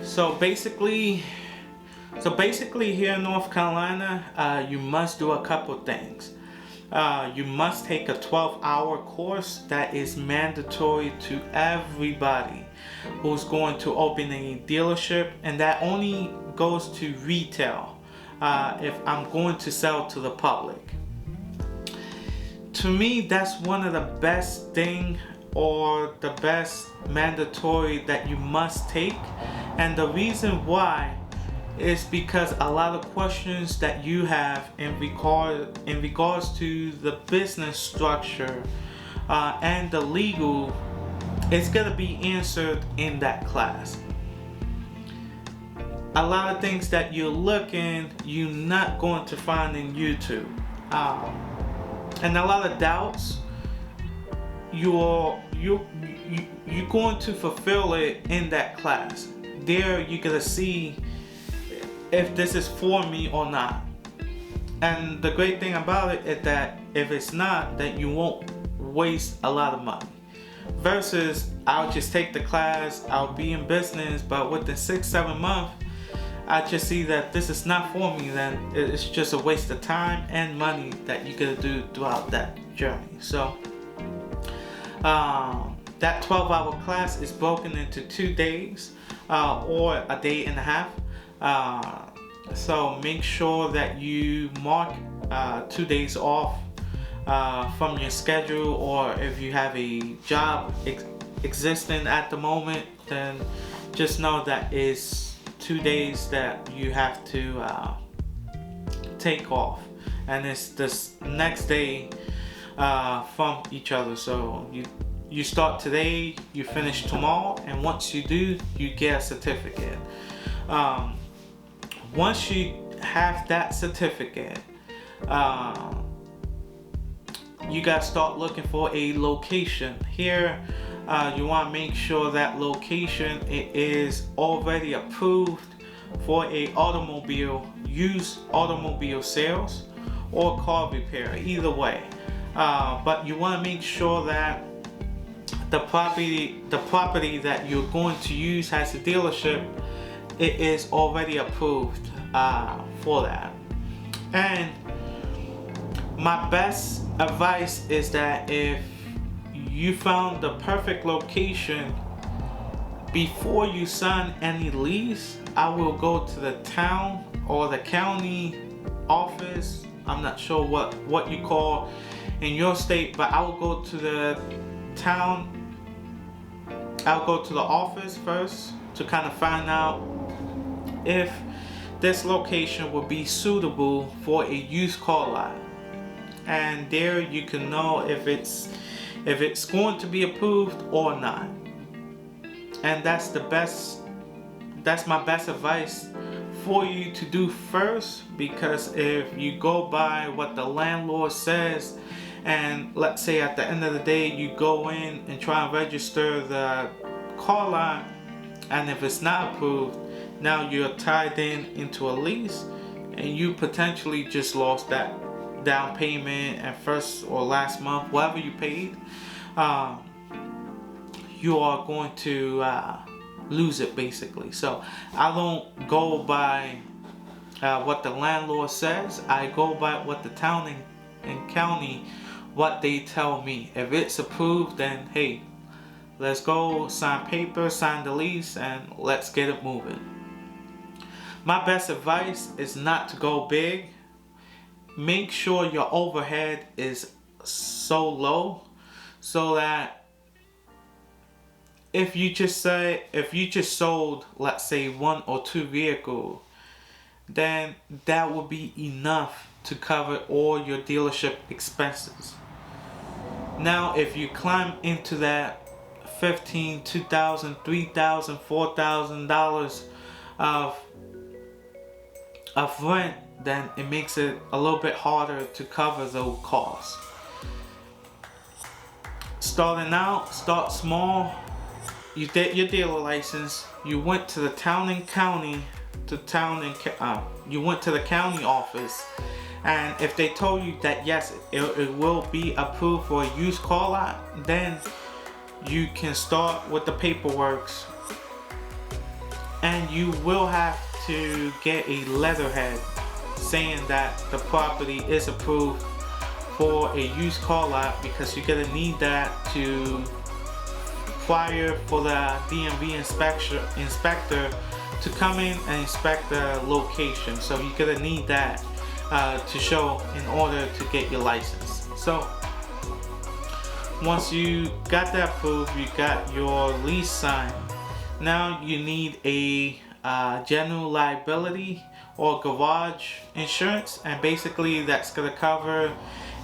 So basically, here in North Carolina, you must do a couple things. You must take a 12-hour course that is mandatory to everybody who's going to open a dealership, and that only goes to retail. If I'm going to sell to the public, to me, that's one of the best thing or the best mandatory that you must take. And the reason why is because a lot of questions that you have in regards to the business structure and the legal, it's gonna be answered in that class. A lot of things that you're not going to find in YouTube, and a lot of doubts, you're going to fulfill it in that class. There you're gonna see if this is for me or not. And the great thing about it is that if it's not, then you won't waste a lot of money. Versus, I'll just take the class, I'll be in business, but within 6-7 months, I just see that this is not for me, then it's just a waste of time and money that you're gonna do throughout that journey. So, that 12-hour class is broken into 2 days or a day and a half. So make sure that you mark 2 days off from your schedule, or if you have a job existing at the moment, then just know that is 2 days that you have to take off, and it's this next day from each other. So you start today, you finish tomorrow, and once you do, you get a certificate. Once you have that certificate, you gotta start looking for a location. Here, you want to make sure that location is already approved for a used automobile sales or car repair, either way. But you want to make sure that the property that you're going to use as a dealership, it is already approved for that. And my best advice is that if you found the perfect location, before you sign any lease, I will go to the town or the county office. I'm not sure what you call in your state, but I will go to the town. I'll go to the office first to kind of find out if this location would be suitable for a used car lot. And there you can know if it's going to be approved or not. And that's my best advice for you to do first, because if you go by what the landlord says, and let's say at the end of the day you go in and try and register the car lot, and if it's not approved, now you're tied into a lease, and you potentially just lost that down payment and first or last month, whatever you paid, you are going to lose it basically. So I don't go by what the landlord says. I go by what the town and county, what they tell me. If it's approved, then hey, let's go sign paper, sign the lease, and let's get it moving. My best advice is not to go big. Make sure your overhead is so low, so that if you just sold, let's say 1 or 2 vehicles, then that would be enough to cover all your dealership expenses. Now, if you climb into that $15,000, $2,000, $3,000, $4,000 of rent, then it makes it a little bit harder to cover those costs. Starting out, start small. You get your dealer license. You went to the town and county, you went to the county office, and if they told you that yes, it will be approved for a used car lot, then you can start with the paperwork and you will have to get a letterhead saying that the property is approved for a used car lot, because you're gonna need that to prior for the DMV inspector to come in and inspect the location. So you're gonna need that to show in order to get your license. So once you got that approved, you got your lease signed. Now you need a general liability or garage insurance, and basically that's gonna cover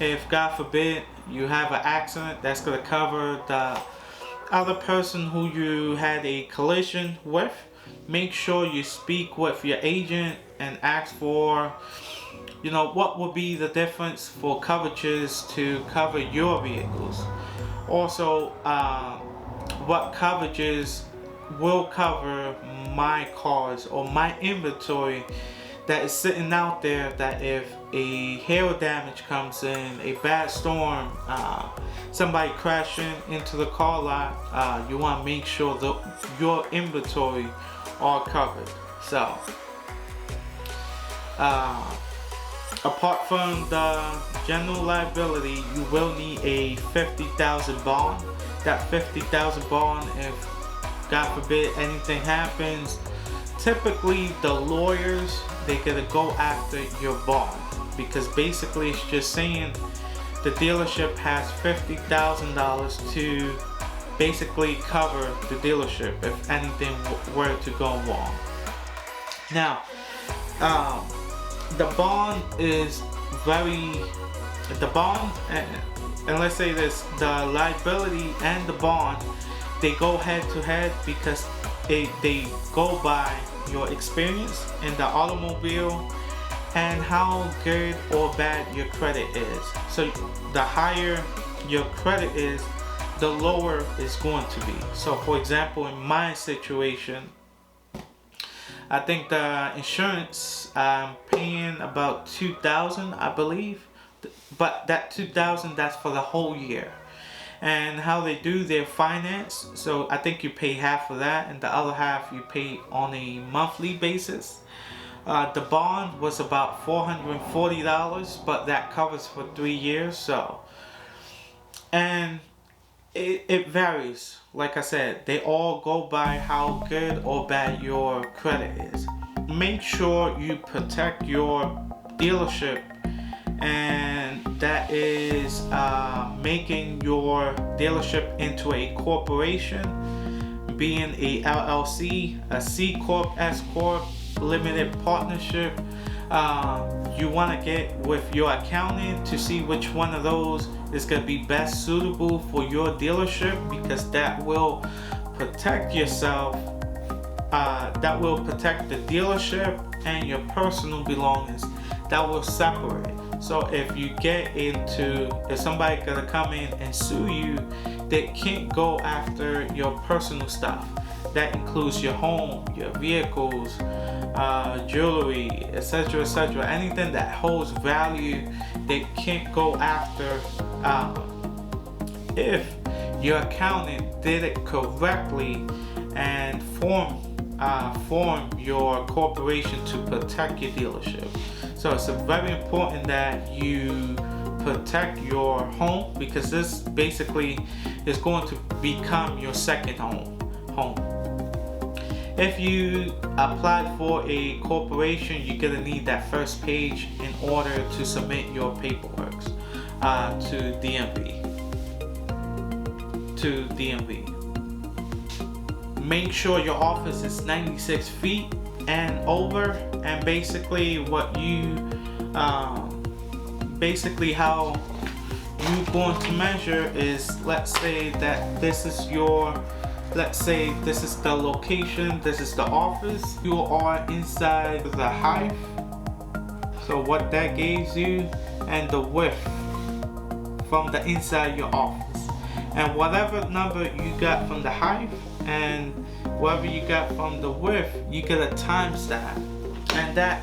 if God forbid you have an accident, that's gonna cover the other person who you had a collision with. Make sure you speak with your agent and ask for, what would be the difference for coverages to cover your vehicles. Also, what coverages will cover my cars or my inventory that is sitting out there, that if a hail damage comes in, a bad storm, somebody crashing into the car lot, you want to make sure that your inventory are covered. So apart from the general liability, you will need a $50,000 bond. That $50,000 bond, if God forbid anything happens, typically the lawyers, they're gonna go after your bond, because basically it's just saying the dealership has $50,000 to basically cover the dealership if anything were to go wrong. Now, the bond is and let's say this, the liability and the bond, they go head to head, because they go by your experience in the automobile and how good or bad your credit is. So the higher your credit is, the lower it's going to be. So for example, in my situation, I think the insurance, I'm paying about $2,000, I believe, but that $2,000, that's for the whole year. And how they do their finance, so I think you pay half of that and the other half you pay on a monthly basis. The bond was about $440, but that covers for 3 years. So, and it varies. Like I said, they all go by how good or bad your credit is. Make sure you protect your dealership, and that is making your dealership into a corporation, being a LLC, a C Corp, S Corp, limited partnership. You want to get with your accountant to see which one of those is going to be best suitable for your dealership, because that will protect yourself, that will protect the dealership and your personal belongings. That will separate. So if if somebody gonna come in and sue you, they can't go after your personal stuff. That includes your home, your vehicles, jewelry, etc., etc. Anything that holds value, they can't go after if your accountant did it correctly and form your corporation to protect your dealership. So it's very important that you protect your home, because this basically is going to become your second home. If you apply for a corporation, you're gonna need that first page in order to submit your paperwork to DMV. Make sure your office is 96 feet and over, and basically how you're going to measure is, let's say this is the location, this is the office, you are inside the height, so what that gives you, and the width from the inside your office, and whatever number you got from the height and whatever you got from the width, you get a times that, and that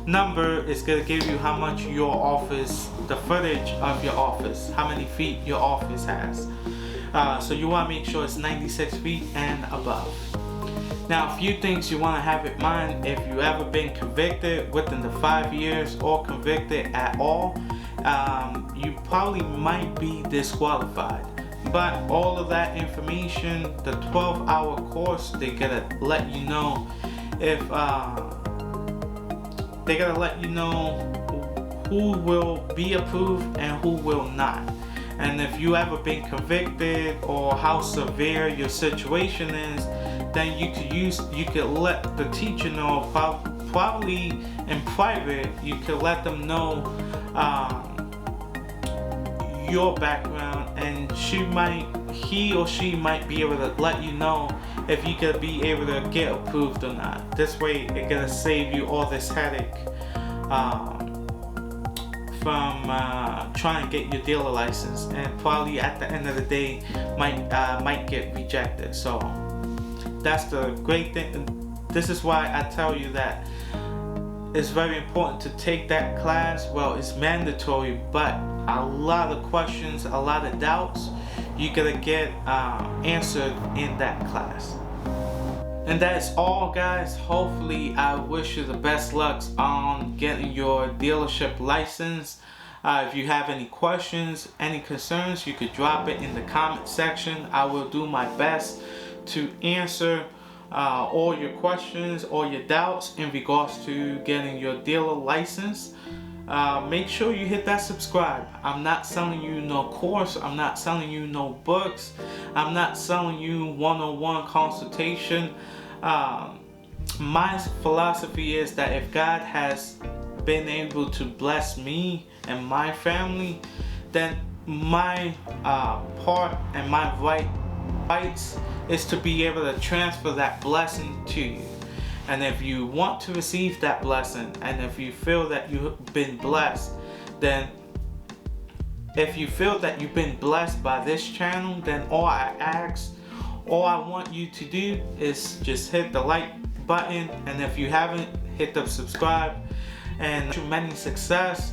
number is going to give you how much your office, the footage of your office, how many feet your office has. So you want to make sure it's 96 feet and above. Now, a few things you want to have in mind: if you ever been convicted within the 5 years or convicted at all, you probably might be disqualified. But all of that information, the 12-hour course, they gotta let you know if they gotta let you know who will be approved and who will not. And if you ever been convicted or how severe your situation is, then you could let the teacher know, probably in private. You could let them know your background, and he or she might be able to let you know if you could be able to get approved or not. This way, it's gonna save you all this headache from trying to get your dealer license, and probably at the end of the day might get rejected. So that's the great thing. This is why I tell you that it's very important to take that class. Well, it's mandatory, but a lot of questions, a lot of doubts, you gotta get answered in that class. And that's all, guys. Hopefully, I wish you the best luck on getting your dealership license. If you have any questions, any concerns, you could drop it in the comment section. I will do my best to answer all your questions or your doubts in regards to getting your dealer license. Make sure you hit that subscribe. I'm not selling you no course. I'm not selling you no books. I'm not selling you one-on-one consultation. My philosophy is that if God has been able to bless me and my family, then my part and my rights is to be able to transfer that blessing to you. And if you want to receive that blessing, and if you feel that you've been blessed, then if you feel that you've been blessed by this channel, then all I want you to do is just hit the like button, and if you haven't, hit the subscribe. And many success.